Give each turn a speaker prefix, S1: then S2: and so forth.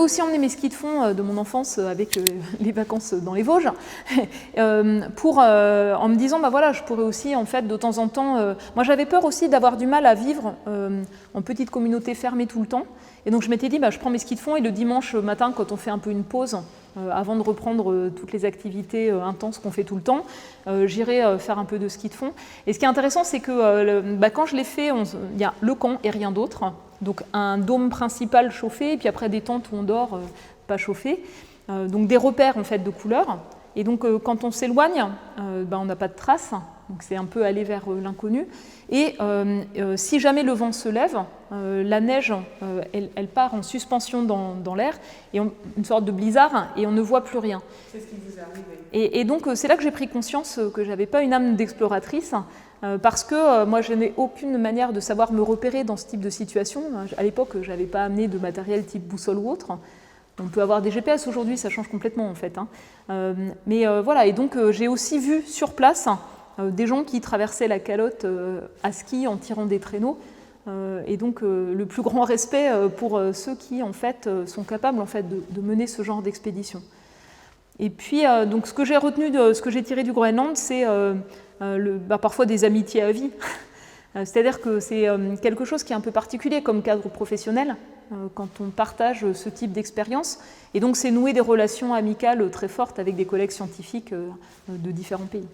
S1: aussi emmené mes skis de fond de mon enfance avec les vacances dans les Vosges, en me disant, bah voilà, je pourrais aussi, en fait, de temps en temps... moi, j'avais peur aussi d'avoir du mal à vivre en petite communauté fermée tout le temps. Et donc, je m'étais dit, bah, je prends mes skis de fond et le dimanche matin, quand on fait un peu une pause, avant de reprendre toutes les activités intenses qu'on fait tout le temps, j'irai faire un peu de ski de fond. Et ce qui est intéressant, c'est que quand je l'ai fait, il y a le camp et rien d'autre. Donc un dôme principal chauffé, et puis après des tentes où on dort, pas chauffées. Donc des repères en fait de couleurs. Et donc quand on s'éloigne, on n'a pas de traces. Donc c'est un peu aller vers l'inconnu. Et si jamais le vent se lève, la neige, elle part en suspension dans l'air, et une sorte de blizzard, et on ne voit plus rien.
S2: C'est ce qui vous arrive.
S1: Et donc c'est là que j'ai pris conscience que je n'avais pas une âme d'exploratrice, parce que moi je n'ai aucune manière de savoir me repérer dans ce type de situation. À l'époque, je n'avais pas amené de matériel type boussole ou autre. On peut avoir des GPS aujourd'hui, ça change complètement en fait. Mais voilà, et donc j'ai aussi vu sur place des gens qui traversaient la calotte à ski en tirant des traîneaux. Et donc le plus grand respect pour ceux qui en fait sont capables en fait de mener ce genre d'expédition. Et puis donc ce que j'ai retenu, ce que j'ai tiré du Groenland, c'est parfois des amitiés à vie. C'est-à-dire que c'est quelque chose qui est un peu particulier comme cadre professionnel quand on partage ce type d'expérience. Et donc c'est nouer des relations amicales très fortes avec des collègues scientifiques de différents pays.